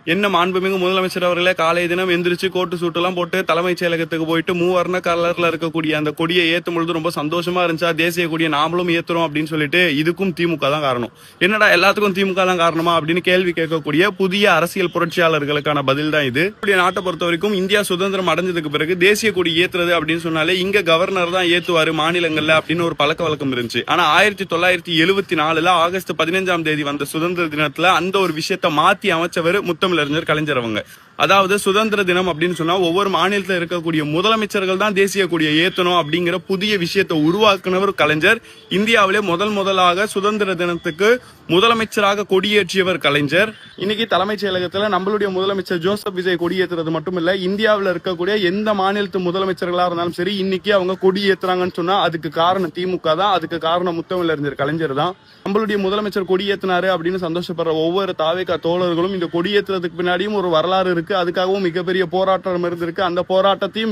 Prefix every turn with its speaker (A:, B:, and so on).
A: என்ன மாண்புமிகு முதலமைச்சர் அவர்களே காலை தினம் எந்திரிச்சு கோட்டு சூட்டு எல்லாம் போட்டு தலைமைச் செயலகத்துக்கு போயிட்டு மூவர்ண கலர்ல இருக்கக்கூடிய அந்த கொடியை ஏத்தும் பொழுது ரொம்ப சந்தோஷமா இருந்துச்சா, தேசிய கொடியை நாமளும் ஏத்துறோம் அப்படின்னு சொல்லிட்டு. இதுக்கும் திமுக தான் காரணம். என்னடா எல்லாத்துக்கும் திமுக தான் காரணமா அப்படின்னு கேள்வி கேட்கக்கூடிய புதிய அரசியல் புரட்சியாளர்களுக்கான பதில் தான் இது. நாட்டை பொறுத்த வரைக்கும் இந்தியா சுதந்திரம் அடைஞ்சதுக்கு பிறகு தேசிய கொடி ஏத்துறது அப்படின்னு சொன்னாலே இங்க கவர்னர் தான் ஏத்துவாரு மாநிலங்கள்ல அப்படின்னு ஒரு பழக்க வழக்கம் இருந்துச்சு. ஆனா 1974 ஆகஸ்ட் 15 வந்த சுதந்திர தினத்துல அந்த ஒரு விஷயத்த மாத்தி அமைச்சவர் முத்தமிழறிஞர் கலைஞர் அவங்க. அதாவது சுதந்திர தினம் அப்படின்னு சொன்னா ஒவ்வொரு மாநிலத்தில் இருக்கக்கூடிய முதலமைச்சர்கள் தான் தேசிய கொடியை ஏத்தணும் அப்படிங்கிற புதிய விஷயத்தை உருவாக்குனவர் கலைஞர். இந்தியாவிலே முதலாக சுதந்திர தினத்துக்கு முதலமைச்சராக கொடியேற்றியவர் கலைஞர். இன்னைக்கு தலைமைச் செயலகத்துல நம்மளுடைய முதலமைச்சர் ஜோசப் விஜய் கொடியேற்றுறது மட்டும் இல்ல, இந்தியாவில் இருக்கக்கூடிய எந்த மாநிலத்து முதலமைச்சர்களா இருந்தாலும் சரி இன்னைக்கு அவங்க கொடி ஏத்துறாங்கன்னு சொன்னா அதுக்கு காரணம் திமுக தான், அதுக்கு காரணம் முத்தமிழறிஞர் கலைஞர் தான். நம்மளுடைய முதலமைச்சர் கொடியேற்றினாரு அப்படின்னு சந்தோஷப்படுற ஒவ்வொரு தாவேகா தோழர்களும் இந்த கொடியேற்றுறதுக்கு பின்னாடியும் ஒரு வரலாறு இருக்கு, அதுக்காகவும் மிகப்பெரிய போராட்டம் இருந்திருக்கு. அந்த போராட்டத்தையும்